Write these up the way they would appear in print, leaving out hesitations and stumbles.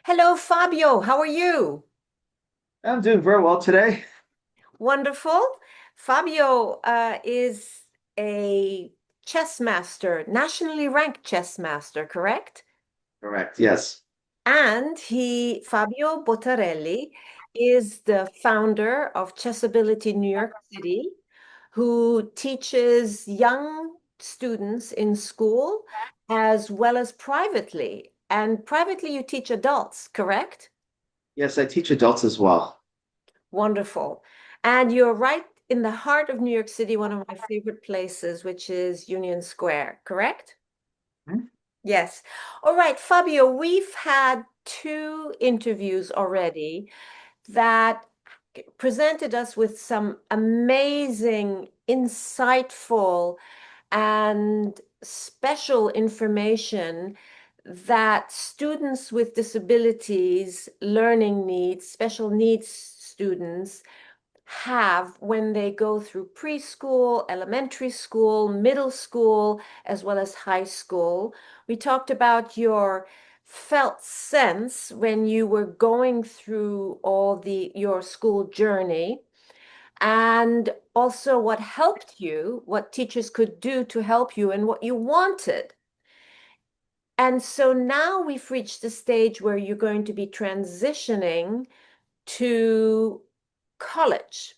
Hello, Fabio. How are you? I'm doing very well today. Wonderful. Fabio is a chess master, nationally ranked chess master, correct? Correct. Yes. And Fabio Botarelli, is the founder of Chessability New York City, who teaches young students in school as well as privately. And privately, you teach adults, correct? Yes, I teach adults as well. Wonderful. And you're right in the heart of New York City, one of my favorite places, which is Union Square, correct? Hmm? Yes. All right, Fabio, we've had two interviews already that presented us with some amazing, insightful, and special information that students with disabilities, learning needs, special needs students have when they go through preschool, elementary school, middle school, as well as high school. We talked about your felt sense when you were going through all your school journey and also what helped you, what teachers could do to help you and what you wanted. And so now we've reached the stage where you're going to be transitioning to college.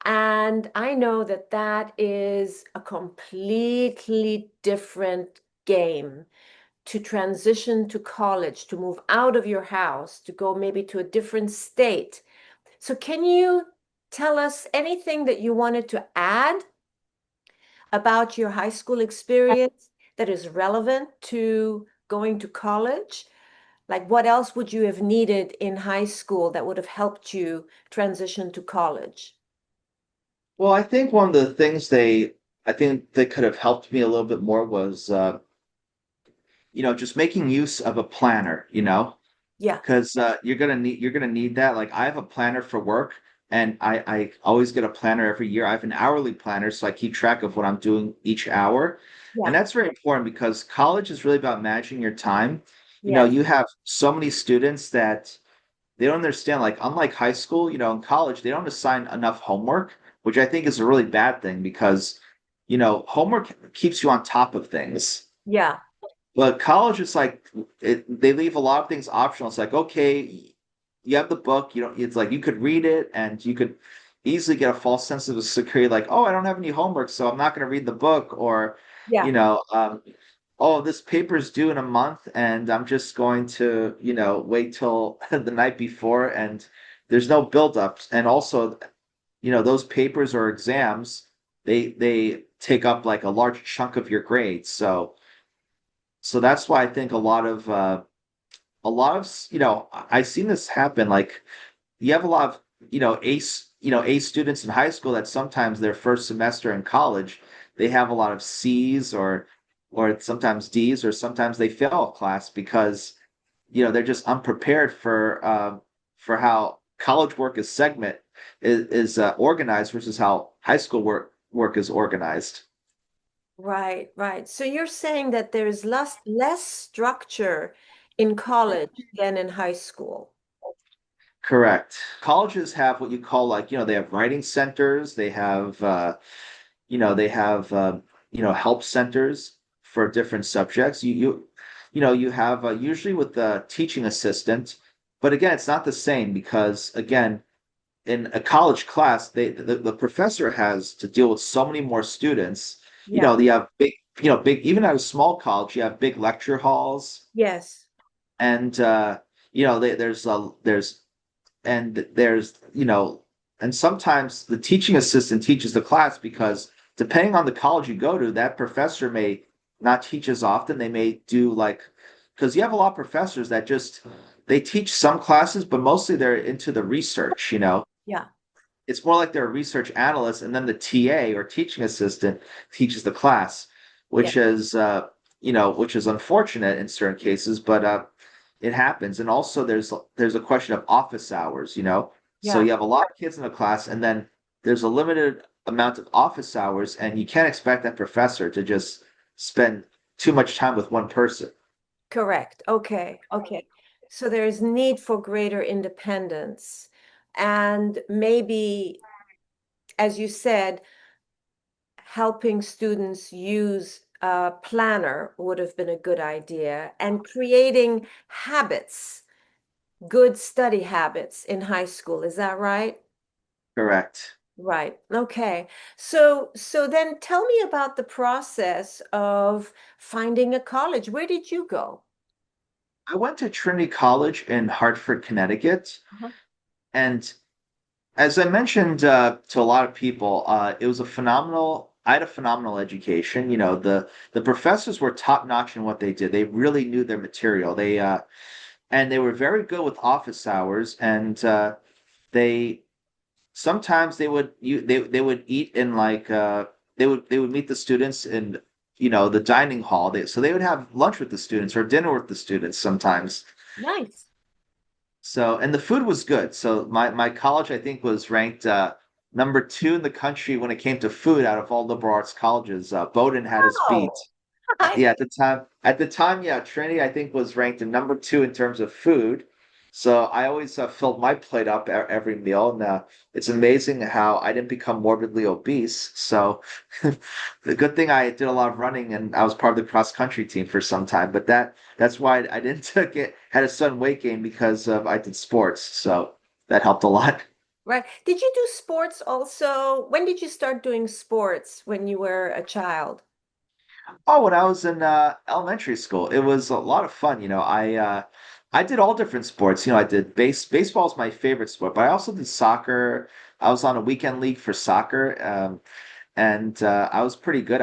And I know that that is a completely different game to transition to college, to move out of your house, to go maybe to a different state. So, can you tell us anything that you wanted to add about your high school experience that is relevant to going to college? Like, what else would you have needed in high school that would have helped you transition to college? Well, I think one of the things I think they could have helped me a little bit more was, just making use of a planner, Yeah. because you're gonna need that. Like I have a planner for work, and I always get a planner every year. I have an hourly planner, so I keep track of what I'm doing each hour, and Yeah. that's very important because college is really about managing your time. Yes. You have so many students that they don't understand. Like, unlike high school, in college, they don't assign enough homework, which I think is a really bad thing because, homework keeps you on top of things. Yeah. But college is like they leave a lot of things optional. It's like, okay, you have the book, it's like you could read it and you could easily get a false sense of security, like, oh, I don't have any homework, so I'm not going to read the book, or, you Yeah. know, um, oh, this paper's due in a month and I'm just going to, wait till the night before, and there's no buildups. And also, those papers or exams, they take up like a large chunk of your grades. So that's why I think I've seen this happen. Like you have a lot of, A students in high school that sometimes their first semester in college, they have a lot of C's or sometimes D's, or sometimes they fail a class because, they're just unprepared for how college work is organized versus how high school work is organized. Right, right. So you're saying that there's less structure in college than in high school. Correct. Colleges have what you call, like, they have writing centers, they have help centers for different subjects. You have usually with the teaching assistant, but again, it's not the same because again, in a college class, the professor has to deal with so many more students. Yeah. You have big, even at a small college, you have big lecture halls, Yes. and there's and sometimes the teaching assistant teaches the class because depending on the college you go to, that professor may not teach as often. They may do like, because you have a lot of professors that just they teach some classes, but mostly they're into the research. Yeah. It's more like they're a research analyst, and then the TA or teaching assistant teaches the class, Yeah. which is unfortunate in certain cases, but it happens. And also, there's a question of office hours. So Yeah. you have a lot of kids in the class, and then there's a limited amount of office hours, and you can't expect that professor to just spend too much time with one person. Correct. Okay. Okay. So there's need for greater independence. And maybe, as you said, helping students use a planner would have been a good idea, and creating habits, good study habits in high school. Is that right? Correct. Right. Okay. So then tell me about the process of finding a college. Where did you go? I went to Trinity College in Hartford, Connecticut, Uh-huh. and as I mentioned to a lot of people, it was a phenomenal. I had a phenomenal education. You know, the professors were top notch in what they did. They really knew their material. They were very good with office hours, and they sometimes they would eat in like they would meet the students in the dining hall. So they would have lunch with the students or dinner with the students sometimes. Nice. So, and the food was good. So my college, I think, was ranked number 2 in the country when it came to food out of all liberal arts colleges. Bowdoin had us beat. Oh, I, Yeah, at the time, yeah, Trinity, I think, was ranked in number 2 in terms of food. So I always filled my plate up every meal, and it's amazing how I didn't become morbidly obese. So the good thing I did a lot of running, and I was part of the cross country team for some time. But that's why I didn't get had a sudden weight gain because of I did sports. So that helped a lot. right. Did you do sports also? When did you start doing sports when you were a child? Oh, when I was in elementary school, it was a lot of fun. I did all different sports. I did baseball is my favorite sport, but I also did soccer. I was on a weekend league for soccer, and I was pretty good.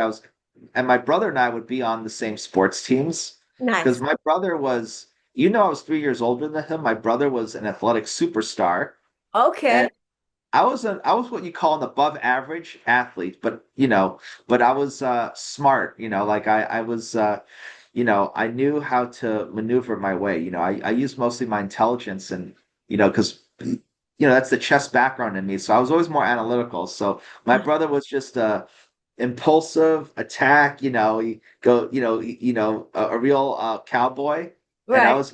And my brother and I would be on the same sports teams because Nice. my brother was, I was 3 years older than him. My brother was an athletic superstar, and Okay. I was what you call an above average athlete, but I was smart, like I was I knew how to maneuver my way. I used mostly my intelligence and because that's the chess background in me. So I was always more analytical. So my Uh, brother was just impulsive attack, he go, a real cowboy, and I right. was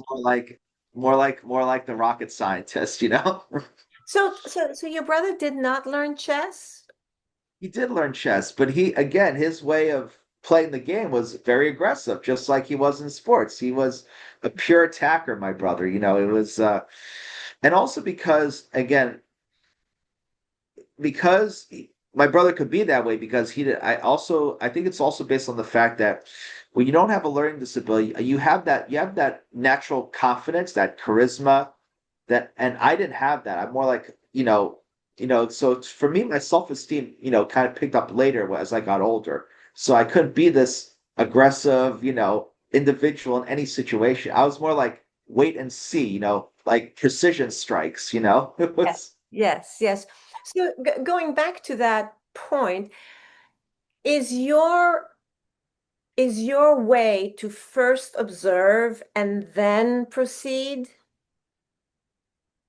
more like the rocket scientist. So your brother did not learn chess? He did learn chess, but his way of playing the game was very aggressive, just like he was in sports. He was a pure attacker, my brother. It was, and also because my brother could be that way because he did. I think it's also based on the fact that when you don't have a learning disability, you have that natural confidence, that charisma, and I didn't have that. I'm more like, so for me, my self-esteem, kind of picked up later as I got older. So I couldn't be this aggressive, individual in any situation. I was more like wait and see, like precision strikes. It Yes. was Yes, yes. So going back to that point, is your is your way to first observe and then proceed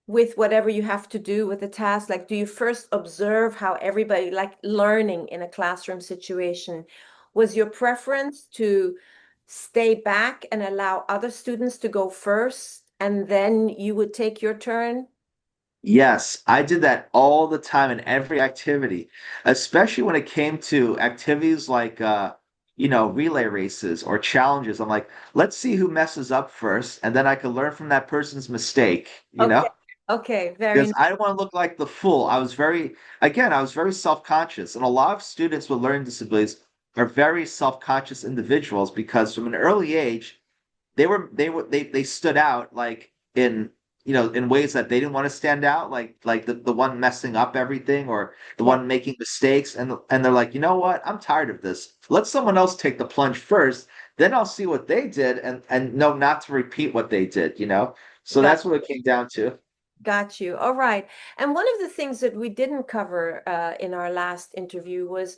with whatever you have to do with the task? Like, do you first observe how everybody, like learning in a classroom situation, was your preference to stay back and allow other students to go first, and then you would take your turn? Yes, I did that all the time in every activity, especially when it came to activities like relay races or challenges. I'm like, let's see who messes up first, and then I can learn from that person's mistake, Okay. Okay, very because nice. I don't want to look like the fool. I was very self-conscious, and a lot of students with learning disabilities are very self-conscious individuals because from an early age they stood out like in ways that they didn't want to stand out, like the one messing up everything or the Yeah, one making mistakes, and they're like, you know what, I'm tired of this. Let someone else take the plunge first, then I'll see what they did and know not to repeat what they did. So got that's what it came down to. got you. All right. And one of the things that we didn't cover in our last interview was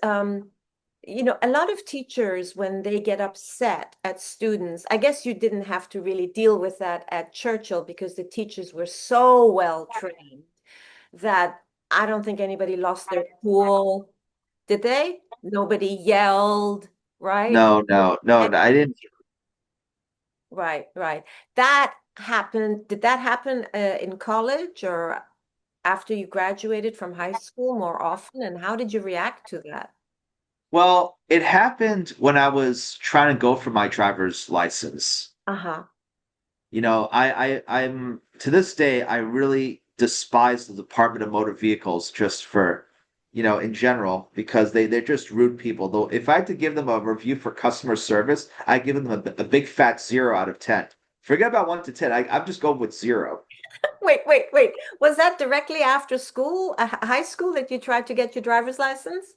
a lot of teachers, when they get upset at students, I guess you didn't have to really deal with that at Churchill because the teachers were so well trained that I don't think anybody lost their cool. Did they? Nobody yelled, right? No, no, no, And no, I didn't. Right, right. That happened. Did that happen in college or after you graduated from high school more often? And how did you react to that? Well, it happened when I was trying to go for my driver's license. Uh-huh. I'm to this day, I really despise the Department of Motor Vehicles just for, in general, because they're just rude people. Though if I had to give them a review for customer service, I give them a big fat 0 out of 10. Forget about 1 to 10. I'm just going with 0. Wait, wait, wait. Was that directly after school, high school that you tried to get your driver's license?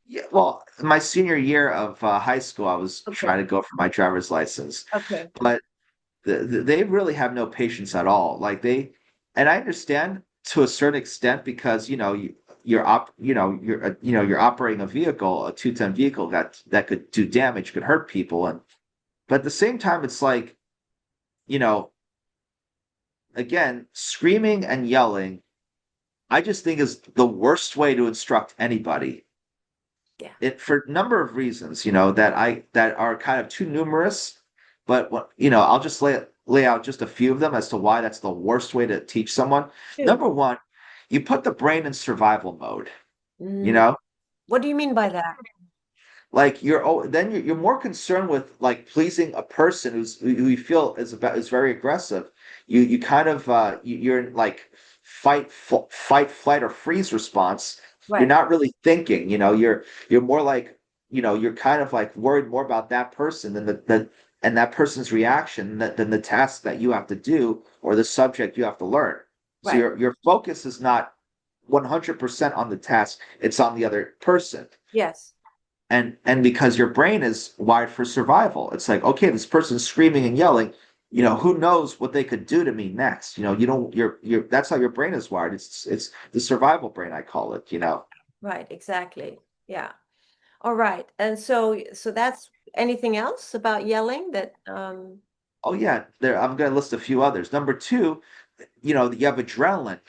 Yeah, well, my senior year of high school, I was trying Okay. to go for my driver's license, Okay. but they really have no patience at all. And I understand to a certain extent because you're operating a vehicle, a 210 vehicle that could do damage, could hurt people, but at the same time, it's like you know, again, screaming and yelling. I just think is the worst way to instruct anybody. Yeah. It for a number of reasons, that are kind of too numerous. But I'll just lay out just a few of them as to why that's the worst way to teach someone. Two. Number one, you put the brain in survival mode. You Mm. know, What do you mean by that? like you're more concerned with like pleasing a person who you feel is very aggressive. You kind of you're in like fight, flight, or freeze response. You're Right, not really thinking. You're more like you're kind of like worried more about that person than the and that person's reaction than the task that you have to do or the subject you have to learn. So right. your focus is not 100% on the task; it's on the other person. Yes. And because your brain is wired for survival, it's like, okay, this person's screaming and yelling, who knows what they could do to me next. You don't you're that's how your brain is wired. It's the survival brain, I call it. Right, exactly. Yeah. All right. And so that's anything else about yelling that Oh yeah, there I'm gonna list a few others. Number two, you have adrenaline,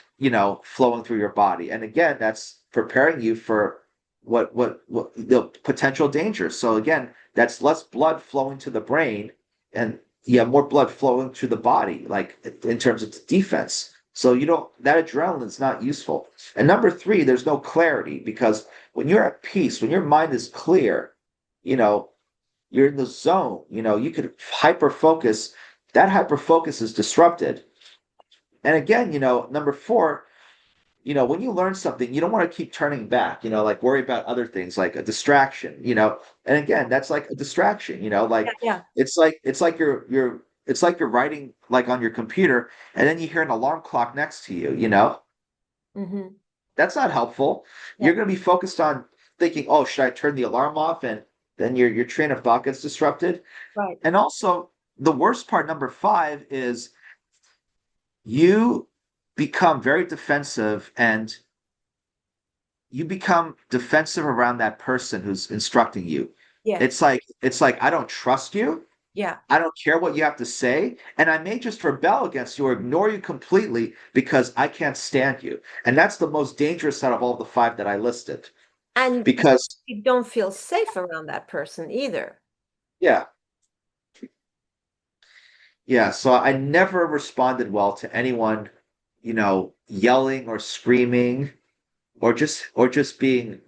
flowing through your body. And again, that's preparing you for what the potential dangers. So again, that's less blood flowing to the brain and you have more blood flowing to the body, like in terms of defense. So that adrenaline is not useful. And number three, there's no clarity because when you're at peace, when your mind is clear, you know, you're in the zone, you could hyper focus. That hyper focus is disrupted and again, number four, when you learn something, you don't want to keep turning back, like worry about other things like a distraction. And again, that's like a distraction, yeah, like yeah. it's like you're writing like on your computer and then you hear an alarm clock next to you. Mm-hmm. That's not helpful. You're Yeah. going to be focused on thinking, oh, should I turn the alarm off? And then your train of thought gets disrupted. Right. And also, the worst part, number five, is you become very defensive and you become defensive around that person who's instructing you. Yes. It's like I don't trust you. Yeah. I don't care what you have to say, and I may just rebel against you or ignore you completely because I can't stand you. And that's the most dangerous out of all the five that I listed. And Because you don't feel safe around that person either. yeah, yeah, so I never responded well to anyone, yelling or screaming or just being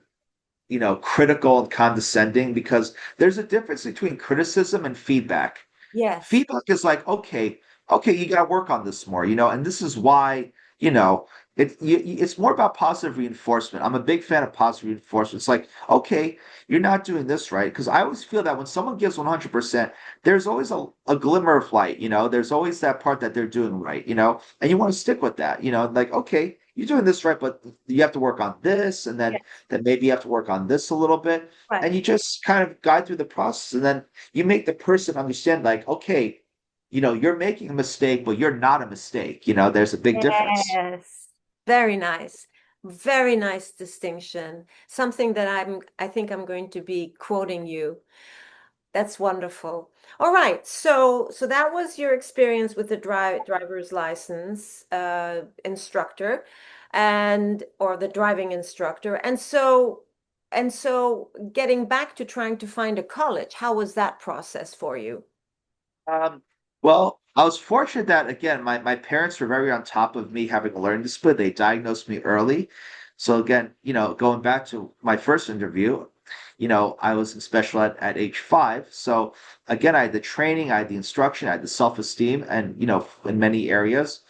critical and condescending because there's a difference between criticism and feedback. Yes. Feedback is like, okay, you got to work on this more, and this is why, you know, it's more about positive reinforcement. I'm a big fan of positive reinforcement. It's like, okay, you're not doing this right. Because I always feel that when someone gives 100%, there's always a glimmer of light, there's always that part that they're doing right, and you want to stick with that, like, okay, you're doing this right, but you have to work on this, and then Yes. then maybe you have to work on this a little bit. Right. And you just kind of guide through the process, and then you make the person understand, like, okay, you're making a mistake, but you're not a mistake. There's a big difference. Yes. Very nice. Very nice distinction. Something that I think I'm going to be quoting you. That's wonderful. All right. So that was your experience with the driver's license instructor and or the driving instructor. And so getting back to trying to find a college, how was that process for you? Well, I was fortunate that again, my parents were very on top of me having a learning disability. They diagnosed me early. So again, going back to my first interview, I was in special ed at age 5. So again, I had the training, I had the instruction, I had the self-esteem, and in many areas.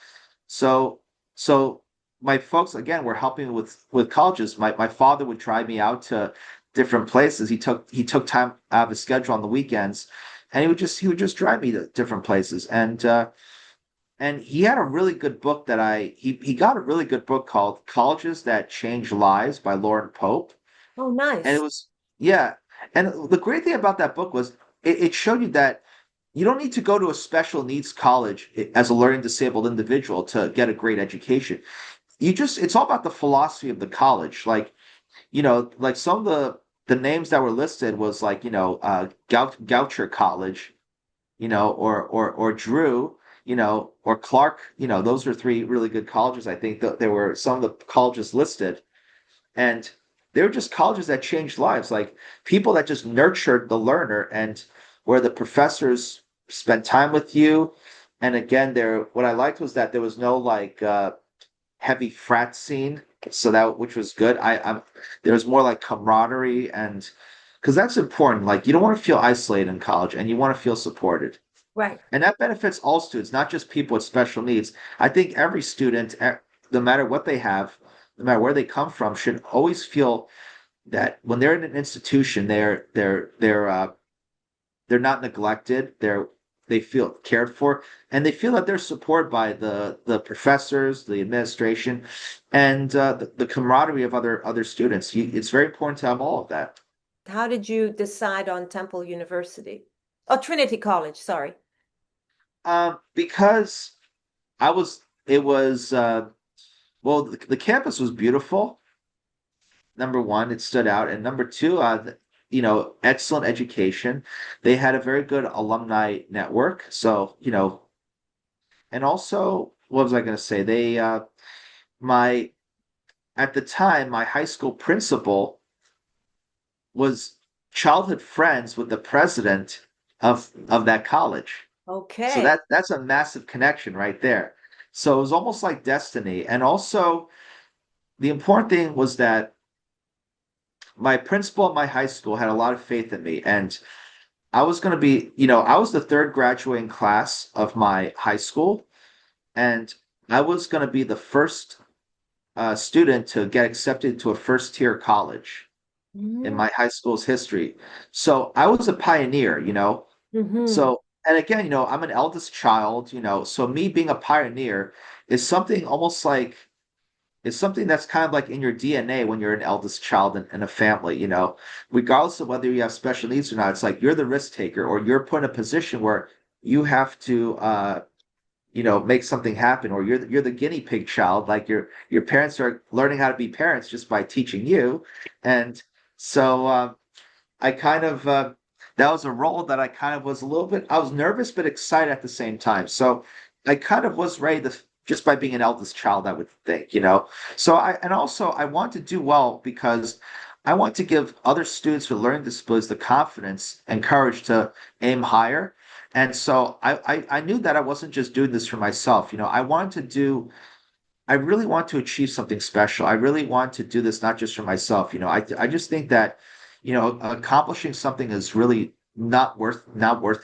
So so my folks again were helping with colleges. My father would drive me out to different places. He took time out of his schedule on the weekends, and he would just drive me to different places. And he had a really good book that he got a really good book called Colleges That Change Lives by Lauren Pope. Oh, And it nice. was, yeah. And the great thing about that book was it showed you that you don't need to go to a special needs college as a learning disabled individual to get a great education. It's all about the philosophy of the college. Like some of the names that were listed was like, Goucher College, or Drew, or Clark, those are three really good colleges. I think that there were some of the colleges listed, and they were just colleges that changed lives, like people that just nurtured the learner, and where the professors spent time with you. And again, what I liked was that there was no like heavy frat scene, so that which was good. There was more like camaraderie, and because that's important. Like you don't want to feel isolated in college, and you want to feel supported. Right. And that benefits all students, not just people with special needs. I think every student, no matter what they have, no matter where they come from, should always feel that when they're in an institution, they're not neglected. They feel cared for, and they feel that they're supported by the professors, the administration, and the camaraderie of other students. It's very important to have all of that. How did you decide on Temple University? Oh, Trinity College, sorry. Because it was well, the campus was beautiful. Number one, it stood out, and number two, excellent education. They had a very good alumni network. So, and also, what was I going to say? My At the time, my high school principal was childhood friends with the president of that college. So Okay. that's a massive connection right there. So it was almost like destiny. And also, the important thing was that my principal at my high school had a lot of faith in me, and I was going to be, I was the third graduating class of my high school, and I was going to be the first student to get accepted to a first tier college in Mm-hmm. my high school's history. So I was a pioneer, So, and again, I'm an eldest child, so me being a pioneer is something almost like it's something that's kind of like in your DNA when you're an eldest child in a family, regardless of whether you have special needs or not. It's like you're the risk taker, or you're put in a position where you have to make something happen, or you're the guinea pig child. Like your parents are learning how to be parents just by teaching you. And so I kind of that was a role that I kind of was a little bit, I was nervous but excited at the same time. So I kind of was ready to, just by being an eldest child, I would think, So and also I want to do well because I want to give other students with learning disabilities the confidence and courage to aim higher. And so I knew that I wasn't just doing this for myself. I really want to achieve something special. I really want to do this not just for myself. I just think that, accomplishing something is really not worth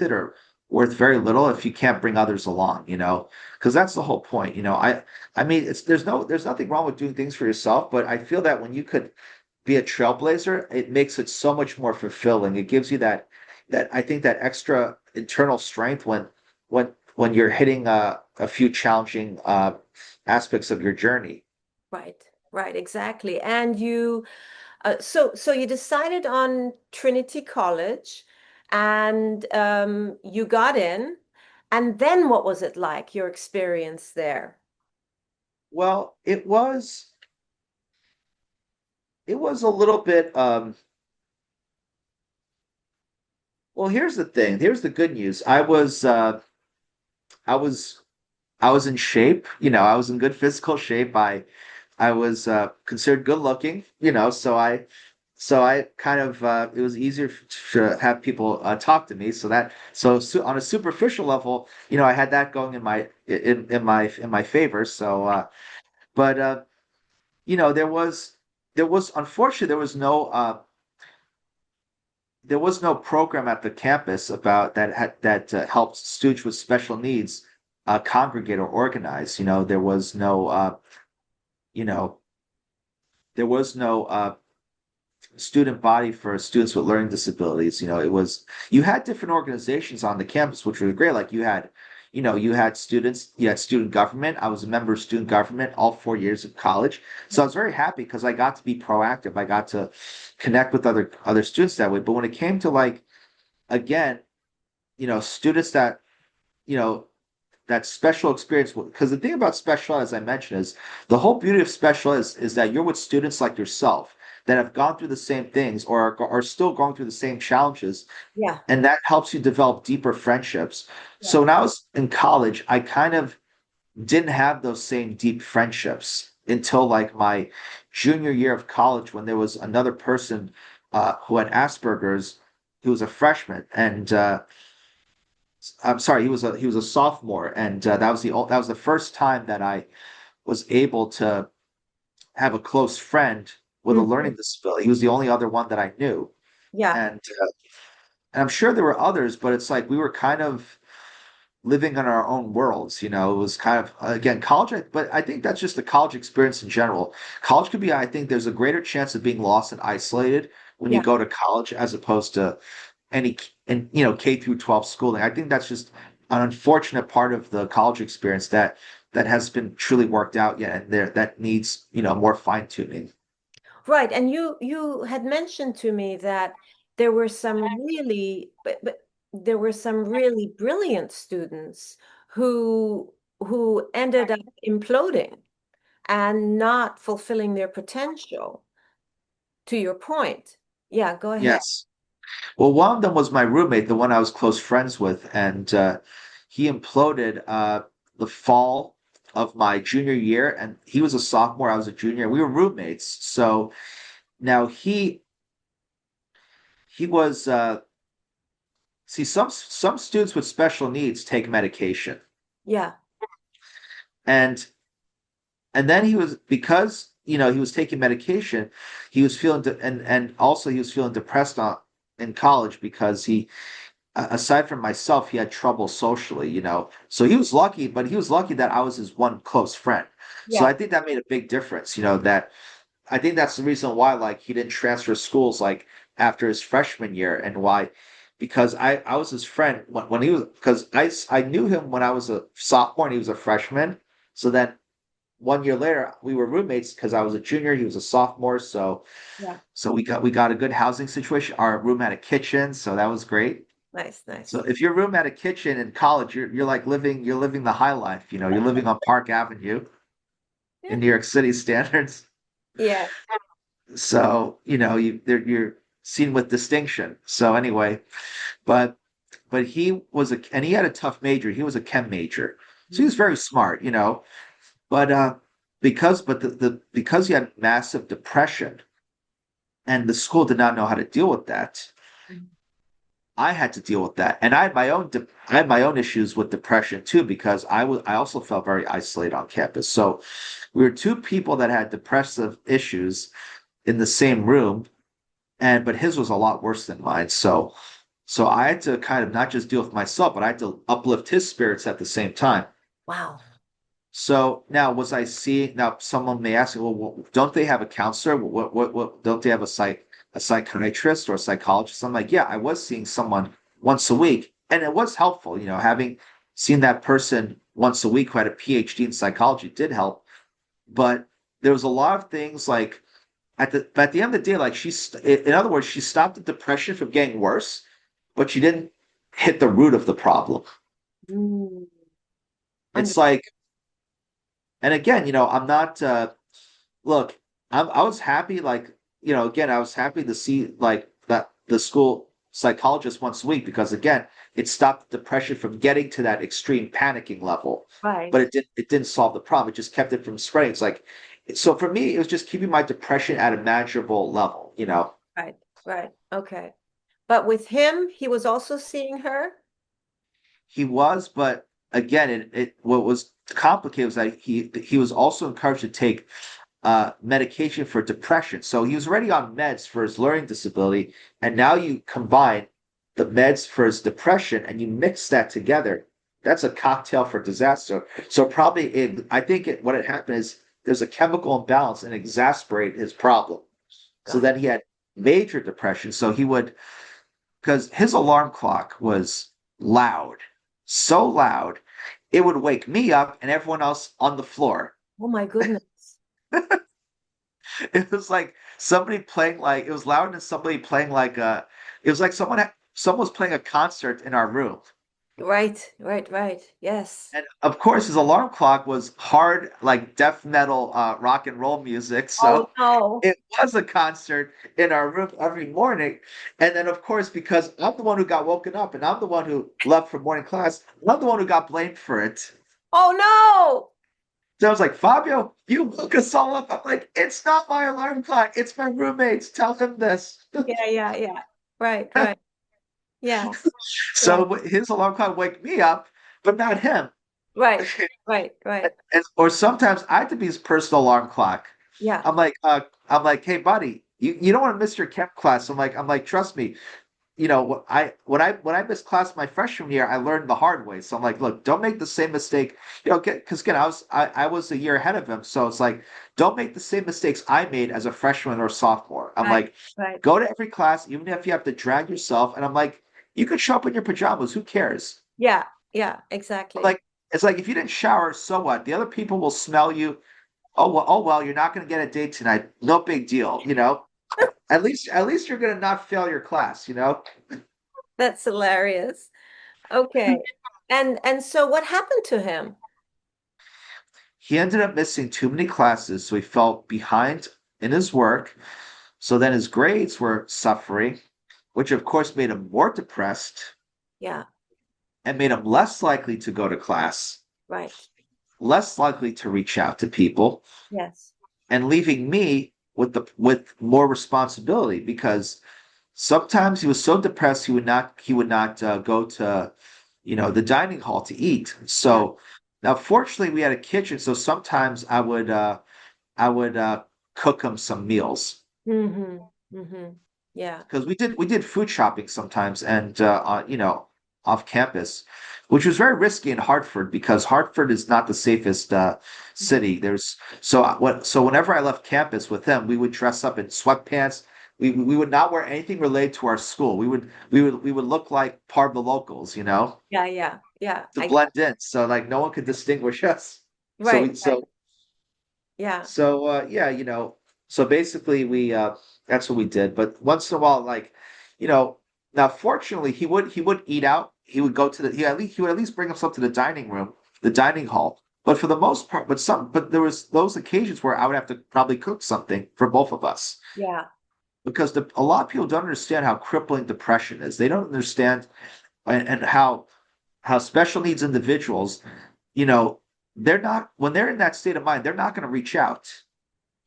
it, or worth very little if you can't bring others along, because that's the whole point. I mean, there's nothing wrong with doing things for yourself, but I feel that when you could be a trailblazer, it makes it so much more fulfilling. It gives you that I think that extra internal strength when you're hitting a few challenging aspects of your journey. Right, right, exactly. And so you decided on Trinity College, and you got in. And then what was it like, your experience there? Well, it was a little bit well, here's the thing. Here's the good news. I was I was in shape, I was in good physical shape. I was considered good looking, so so I kind of it was easier to have people talk to me. On a superficial level, I had that going in my favor. But there was unfortunately there was no program at the campus about that helped students with special needs congregate or organize. You know there was no student body for students with learning disabilities. You had different organizations on the campus, which were great. Like you had students, you had student government. I was a member of student government all 4 years of college. So I was very happy because I got to be proactive. I got to connect with other students that way. But when it came to like, again, students you know, that special experience, because the thing about special ed, as I mentioned, is the whole beauty of special ed is that you're with students like yourself that have gone through the same things or are still going through the same challenges, Yeah, and that helps you develop deeper friendships. yeah, So when I was in college, I kind of didn't have those same deep friendships until like my junior year of college when there was another person who had Asperger's, who was a freshman, and I'm sorry, he was a sophomore, and that was the first time that I was able to have a close friend with a mhm, learning disability. He was the only other one that I knew, yeah, and I'm sure there were others, but it's like we were kind of living in our own worlds. It was kind of again college, but I think that's just the college experience in general. College could be, I think, there's a greater chance of being lost and isolated when you yeah. go to college as opposed to any and K through 12 schooling. I think that's just an unfortunate part of the college experience that has been truly worked out yet, and there that needs more fine tuning. Right. And you had mentioned to me that there were some really, but there were some really brilliant students who ended up imploding and not fulfilling their potential, to your point. Yeah, go ahead. Yes. Well, one of them was my roommate, the one I was close friends with, and he imploded the fall of my junior year, and he was a sophomore, I was a junior. We were roommates, so now he was see some students with special needs take medication, Yeah, and then he was because he was taking medication, he was feeling and also he was feeling depressed in college because aside from myself, he had trouble socially. So he was lucky, but he was lucky that I was his one close friend. So yeah, I think that made a big difference, that I think that's the reason why like he didn't transfer schools like after his freshman year and why because I was his friend when he was because I knew him when I was a sophomore and he was a freshman. So then 1 year later we were roommates because I was a junior, he was a sophomore. yeah. So we got a good housing situation. Our room had a kitchen, so that was great. Nice, So nice. if your room had a kitchen in college, you're like living the high life. You're living on Park Avenue Yeah. in New York City standards. Yeah. So you're seen with distinction. So anyway, but and he had a tough major. He was a chem major, so he was very smart. But because he had massive depression and the school did not know how to deal with that, Mhm. I had to deal with that, and I had my own issues with depression too because I also felt very isolated on campus. So we were two people that had depressive issues in the same room, and but his was a lot worse than mine. So I had to kind of not just deal with myself, but I had to uplift his spirits at the same time. Wow. So now was I seeing now someone may ask me, well, don't they have a counselor? What don't they have a psychiatrist or a psychologist? I'm like, yeah, I was seeing someone once a week, and it was helpful, having seen that person once a week who had a PhD in psychology did help. But there was a lot of things like at the end of the day, like in other words, she stopped the depression from getting worse, but she didn't hit the root of the problem. Mm. Under- It's like, and again, I'm not look, I was happy, like, again, I was happy to see like that the school psychologist once a week because again, it stopped the depression from getting to that extreme panicking level. right. But it didn't solve the problem. It just kept it from spreading. It's like so for me, it was just keeping my depression at a manageable level. right. Okay. But with him, he was also seeing her? He was, but again, it what was complicated was that he was also encouraged to take medication for depression. So he was already on meds for his learning disability, and now you combine the meds for his depression and you mix that together. That's a cocktail for disaster. So probably, I think what had happened is there's a chemical imbalance and exasperate his problem. So Got then he had major depression. So he would, because his alarm clock was loud, so loud, it would wake me up and everyone else on the floor. Oh my goodness. It was like somebody playing like it was louder than somebody playing like it was like someone was playing a concert in our room. Right, right, right. Yes. And of course his alarm clock was hard like death metal rock and roll music. Oh So no. it was a concert in our room every morning. And then of course because I'm the one who got woken up and I'm the one who left for morning class, I'm the one who got blamed for it. Oh no. So I was like, Fabio, you woke us all up. I'm like, it's not my alarm clock. It's my roommate's. Tell him this. Yeah, yeah, yeah. Right, right. Yeah, yeah. So his alarm clock wake me up, but not him. Right, right, right. Or sometimes I have to be his personal alarm clock. Yeah, I'm like, hey buddy, you don't want to miss your chem class. I'm like, trust me, when I missed class my freshman year, I learned the hard way. So I'm like, look, don't make the same mistake. Because again, I was a year ahead of him, so it's like, don't make the same mistakes I made as a freshman or sophomore. I'm right, like, right. go to every class, even if you have to drag yourself. And I'm like, you could show up in your pajamas. Who cares? Yeah, yeah, I'm exactly. like, it's like if you didn't shower, so what? The other people will smell you. Oh well, you're not going to get a date tonight. No big deal. At least you're going to not fail your class. That's hilarious. Okay. And so what happened to him? He ended up missing too many classes, so he fell behind in his work. So then his grades were suffering, which of course made him more depressed Yeah, and made him less likely to go to class, right. less likely to reach out to people, Yes. and leaving me with more responsibility because sometimes he was so depressed he would not go to the dining hall to eat. Yeah. So now fortunately we had a kitchen, so sometimes I would cook him some meals Mm-hmm. Mm-hmm. Yeah. because we did food shopping sometimes and off campus, which was very risky in Hartford because Hartford is not the safest city. So whenever I left campus with him, we would dress up in sweatpants. We would not wear anything related to our school. We would look like part of the locals, Yeah, yeah, yeah. to blend in. So like no one could distinguish us. So Right, we right. so Yeah. So yeah, so basically we that's what we did. But once in a while, like, you know, now fortunately he would eat out. He would go to he would at least bring himself to the dining room, the dining hall. But for the most part, but there was those occasions where I would have to probably cook something for both of us. Yeah. Because a lot of people don't understand how crippling depression is. They don't understand and how special needs individuals, you know, they're not when they're in that state of mind, they're not going to reach out.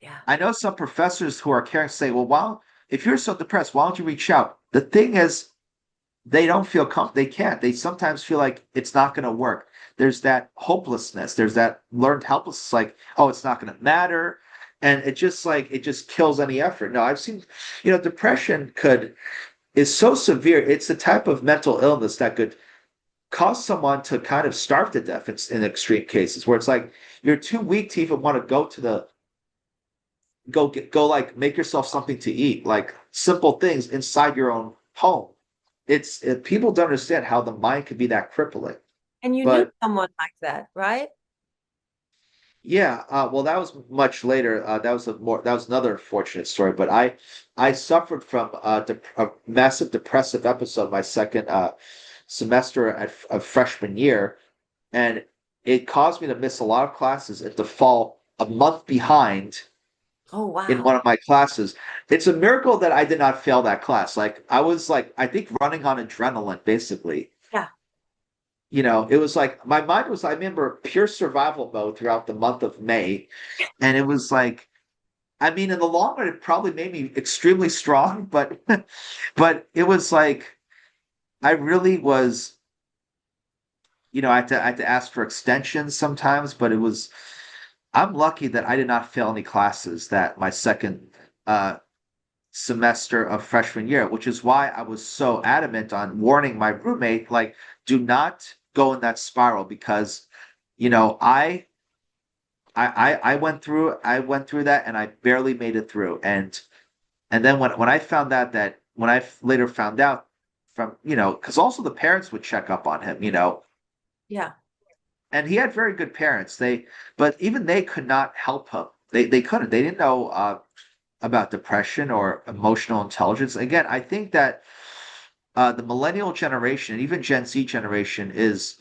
Yeah. I know some professors who are caring say, well, if you're so depressed, why don't you reach out? The thing is, they don't feel comfortable. They can't. They sometimes feel like it's not going to work. There's that hopelessness. There's that learned helplessness, like, oh, it's not going to matter. And it just kills any effort. No, I've seen, depression is so severe. It's a type of mental illness that could cause someone to kind of starve to death in extreme cases where it's like you're too weak to even want to go like make yourself something to eat, like simple things inside your own home. People don't understand how the mind can be that crippling. And you knew But someone like that, right? yeah, well, that was much later. That was another unfortunate story. But I suffered from a massive depressive episode my second semester of freshman year, and it caused me to miss a lot of classes and to fall a month behind Oh, in wow. one of my classes. It's a miracle that I did not fail that class. Like I was like, I think running on adrenaline, basically. Yeah. It was like my mind was, I remember, pure survival mode throughout the month of May. And it was like I mean, in the long run, it probably made me extremely strong, but but it was like I really was, I had to ask for extensions sometimes, but I'm lucky that I did not fail any classes that my second uh semester of freshman year, which is why I was so adamant on warning my roommate, like, do not go in that spiral because, you know, I went through that and I barely made it through. And then when I found out that when later found out from, because also the parents would check up on him, Yeah. and he had very good parents. But even they could not help him. They couldn't. They didn't know about depression or emotional intelligence. Again, I think that the millennial generation, even Gen Z generation, is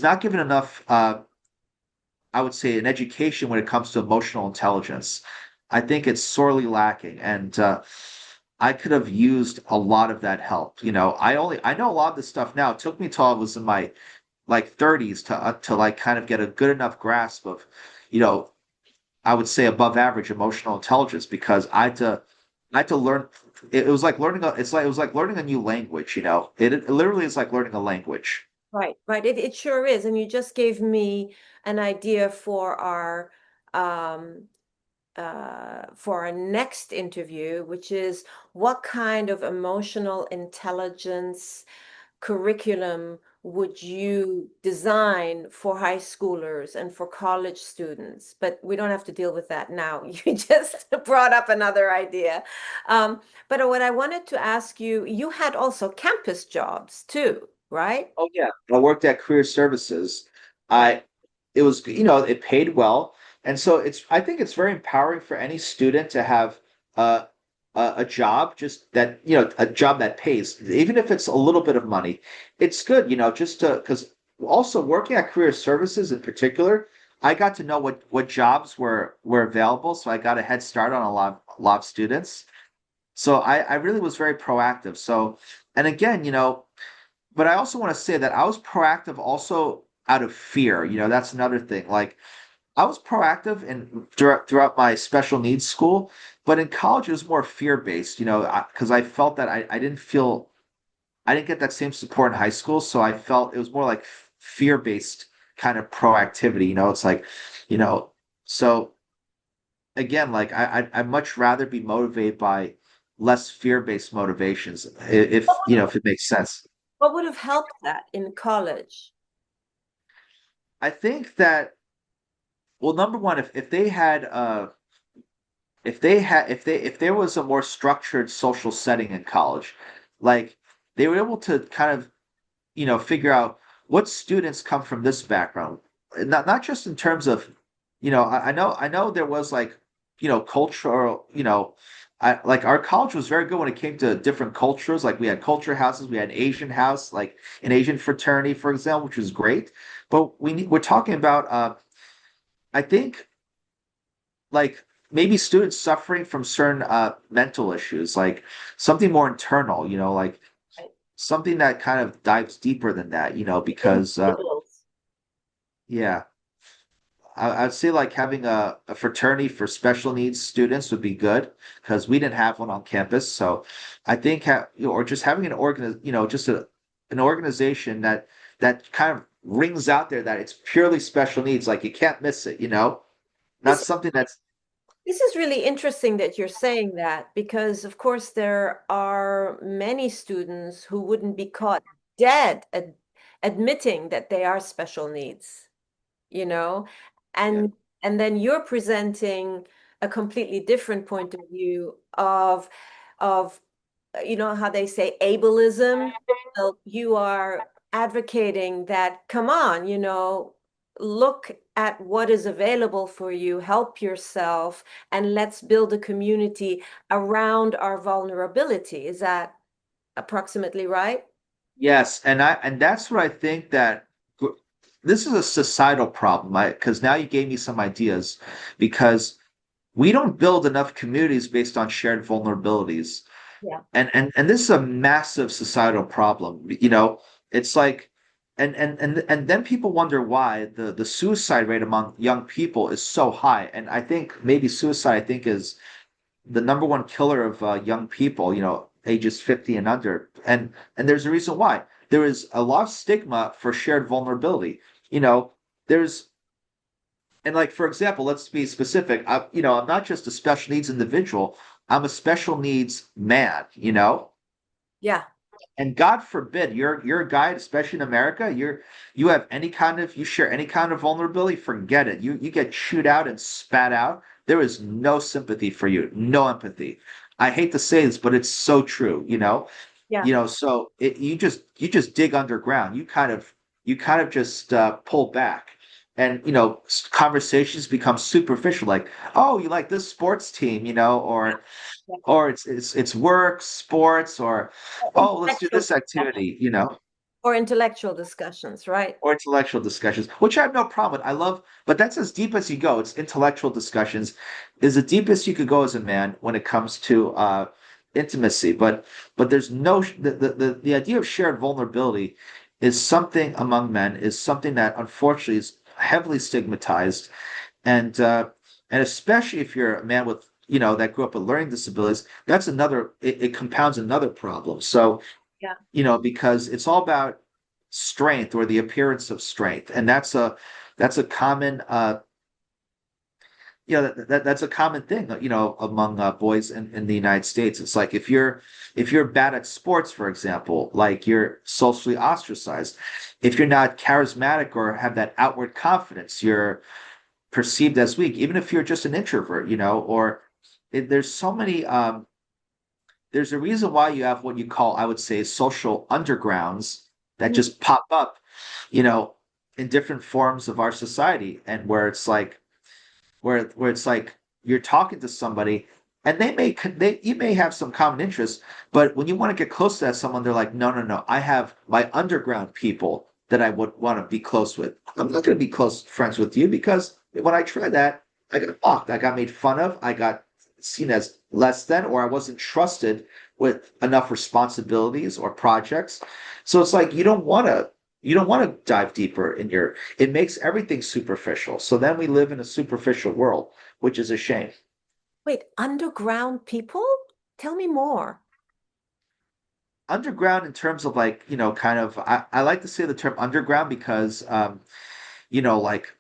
not given enough. I would say an education when it comes to emotional intelligence. I think it's sorely lacking, and I could have used a lot of that help. I know a lot of this stuff now. It took me till I was in my like 30s to like kind of get a good enough grasp of, you know, I would say above average emotional intelligence because I had to learn. It was like learning it was like learning a new language. It literally is like learning a language. Right, right. It sure is. And you just gave me an idea um for our next interview, which is what kind of emotional intelligence curriculum would you design for high schoolers and for college students? But we don't have to deal with that now. You just brought up another idea. Um, but what I wanted to ask you, you had also campus jobs too, right? Oh yeah, I worked at Career Services. Right. I it was it paid well, and so I think it's very empowering for any student to have a a job just that a job that pays, even if it's a little bit of money. It's good, just to because also working at Career Services in particular, I got to know what jobs were available, so I got a head start on a lot of students. So I really was very proactive. So, and again, but I also want to say that I was proactive also out of fear. That's another thing. Like I was proactive throughout my special needs school, but in college it was more fear based. Because I felt that I didn't get that same support in high school, so I felt it was more like fear based kind of proactivity. It's like, you know, so again, like I'd much rather be motivated by less fear based motivations What if it makes sense. what would have helped that in college? I think that well, number one, if they had if there was a more structured social setting in college, like they were able to kind of figure out what students come from this background, not just in terms of I know there was like cultural like our college was very good when it came to different cultures. Like we had culture houses, we had an Asian house, like an Asian fraternity, for example, which was great. But we're talking about I think like maybe students suffering from certain mental issues, like something more internal, like Right. something that kind of dives deeper than that, because Individuals. yeah, I'd say like having a fraternity for special needs students would be good because we didn't have one on campus. So I think or just having an organization that kind of rings out there that it's purely special needs, like you can't miss it, not This something that's This is really interesting that you're saying that because, of course, there are many students who wouldn't be caught dead admitting that they are special needs, you know? yeah. And and then you're presenting a completely different point of view of you know how they say ableism. So you are advocating that, come on, look at what is available for you, help yourself, and let's build a community around our vulnerability. Is that approximately right? Yes, and that's what I think that this is a societal problem. Because now you gave me some ideas because we don't build enough communities based on shared vulnerabilities. Yeah. And this is a massive societal problem. It's like and then people wonder why the suicide rate among young people is so high. And I think maybe suicide, I think, is the number one killer of young people, ages 50 and under. And there's a reason why. There is a lot of stigma for shared vulnerability. You know, there's and like for example, let's be specific. I'm not just a special needs individual. I'm a special needs man. Yeah. And God forbid you're a guy, especially in America, you have any kind of you share any kind of vulnerability, forget it. You get chewed out and spat out. There is no sympathy for you, no empathy. I hate to say this, but it's so true, you know. Yeah. So you just dig underground. You kind of just pull back. And conversations become superficial, like, oh, you like this sports team, or Yeah. it's work, sports, or oh, let's do Intellectual this discussion activity, or intellectual discussions, right? or intellectual discussions, which I have no problem with. I love, but that's as deep as you go. It's intellectual discussions is the deepest you could go as a man when it comes to intimacy. But there's no the idea of shared vulnerability is something among men is something that unfortunately is heavily stigmatized, and uh, and especially if you're a man with that grew up with learning disabilities, that's it compounds another problem. So Yeah. because it's all about strength or the appearance of strength, and that's a common that's a common thing among boys in the United States. It's like if you're bad at sports, for example, like you're socially ostracized. If you're not charismatic or have that outward confidence, you're perceived as weak, even if you're just an introvert, or there's so many there's a reason why you have what you call, I would say, social undergrounds that Mhm. just pop up, you know, in different forms of our society, and where it's like you're talking to somebody, and you may have some common interests, but when you want to get close to that someone, they're like, no, no, no, I have my underground people that I would want to be close with. I'm not going to be close friends with you because when I tried that, I got mocked, I got made fun of, I got seen as less than, or I wasn't trusted with enough responsibilities or projects. So it's like you don't want to dive deeper in your it makes everything superficial. So then we live in a superficial world, which is a shame. Wait, underground people? Tell me more. Underground in terms of like, kind of I like to say the term underground because like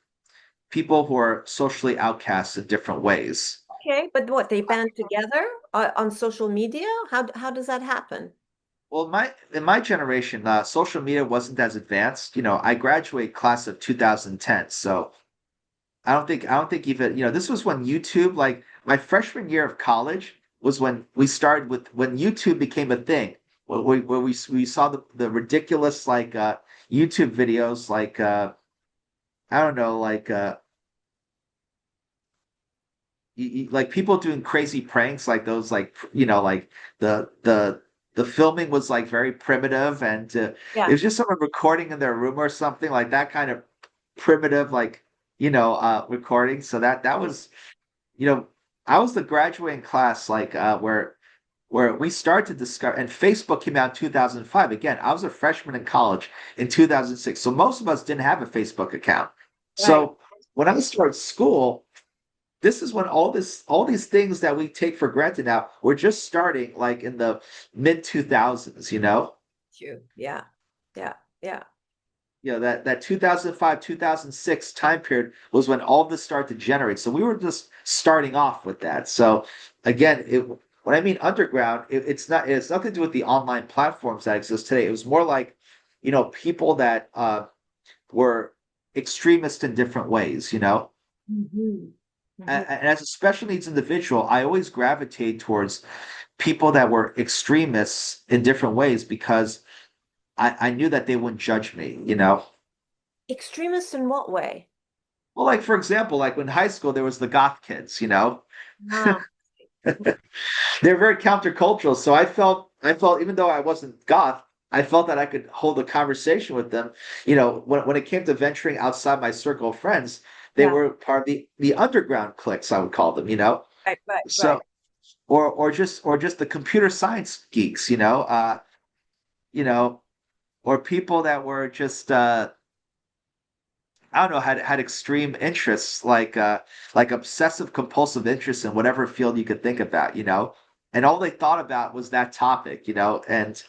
people who are socially outcast in different ways. Okay, but what, they band together on social media? How does that happen? Well, in my generation, social media wasn't as advanced. I graduated class of 2010, so I don't think even, this was when YouTube, like my freshman year of college was when we started with when YouTube became a thing. Where we saw the ridiculous like YouTube videos like I don't know, like like people doing crazy pranks like those, like like the filming was like very primitive, and it Yeah, was just someone recording in their room or something like that kind of primitive, like recording. So that was you know I was the graduating class, like where we started to discover, and Facebook came out in 2005. Again, I was a freshman in college in 2006, so most of us didn't have a Facebook account. right. So when I started school, this is when all these things that we take for granted now, we're just starting, like in the mid 2000s. You. Yeah, yeah, yeah. That 2005 2006 time period was when all this started to generate, so we were just starting off with that. So again, when I mean underground, it's nothing to do with the online platforms that exist today. It was more like people that were extremists in different ways. Hmm. And, Hmm. and as a special needs individual, I always gravitate towards people that were extremists in different ways because I knew that they wouldn't judge me. Extremist in what way? Well, like for example, like when high school there was the goth kids. Ah, They're very countercultural. So I felt even though I wasn't goth, I felt that I could hold a conversation with them. When it came to venturing outside my circle of friends, they yeah. were part of the underground cliques, I would call them. Right, right, So right. or just the computer science geeks, you know, or people that were just I don't know, had extreme interests like obsessive compulsive interests in whatever field you could think about, and all they thought about was that topic, and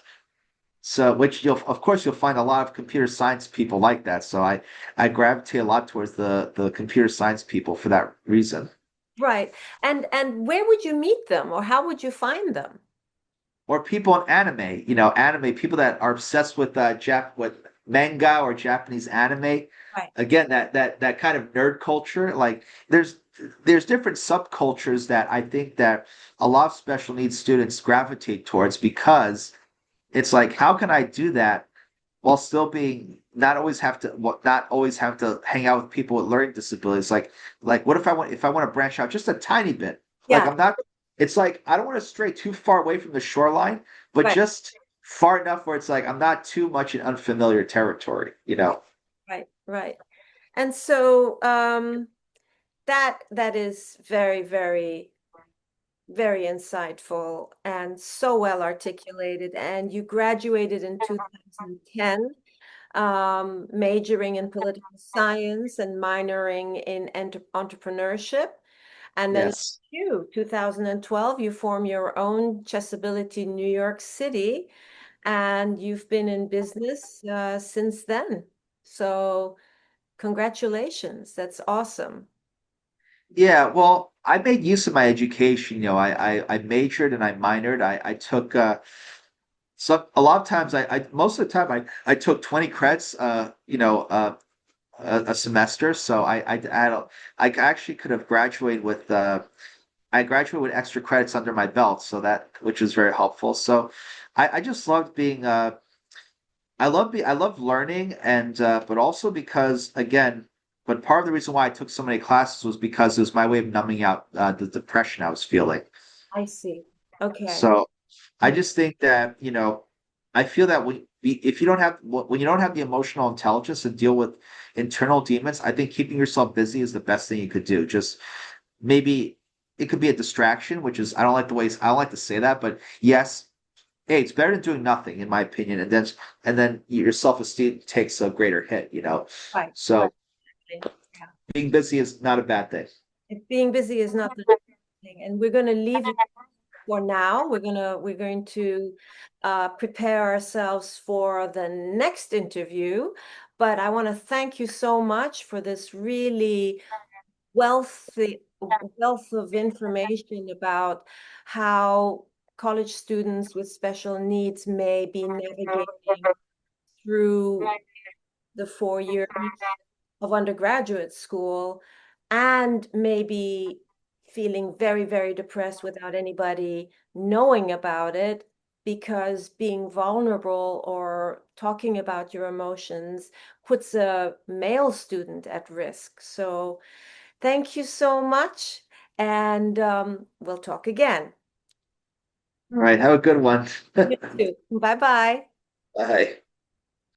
so which you'll find a lot of computer science people like that. So I gravitate a lot towards the computer science people for that reason. Right. And where would you meet them or how would you find them? Or people in anime, anime people that are obsessed with with manga or Japanese anime. Right. Again, that kind of nerd culture. Like there's different subcultures that I think that a lot of special needs students gravitate towards because it's like, how can I do that while still being not always have to hang out with people with learning disabilities? Like what if I want to branch out just a tiny bit? Like Yeah. I'm not it's like I don't want to stray too far away from the shoreline, but Right. just far enough where it's like I'm not too much in unfamiliar territory. Right. Right. And so that is very, very, very insightful and so well articulated. And you graduated in 2010, majoring in political science and minoring in entrepreneurship. And then Yes. 2012, you form your own Chessability New York City, and you've been in business since then. So congratulations. That's awesome. Yeah, well, I made use of my education. I majored and I minored. I took a lot of times I most of the time I took 20 credits a semester. So I actually could have graduated with I graduated with extra credits under my belt, so that which was very helpful. So I just loved being I love learning and but also because again, but part of the reason why I took so many classes was because it was my way of numbing out the depression I was feeling. I see. Okay. So I Yeah. just think that, I feel that if you don't have when you don't have the emotional intelligence to deal with internal demons, I think keeping yourself busy is the best thing you could do. Just maybe it could be a distraction, which is I don't like to say that, but yes, hey, it's better than doing nothing, in my opinion. And then your self-esteem takes a greater hit. Right. So Yeah. being busy is not a bad thing. If being busy is not the thing, and we're going to leave it for now. We're going to prepare ourselves for the next interview. But I want to thank you so much for this really wealthy wealth of information about how college students with special needs may be navigating through the 4 years of undergraduate school and maybe feeling very, very depressed without anybody knowing about it because being vulnerable or talking about your emotions puts a male student at risk. So thank you so much, and we'll talk again. All right, have a good one. You too. Bye bye. Bye.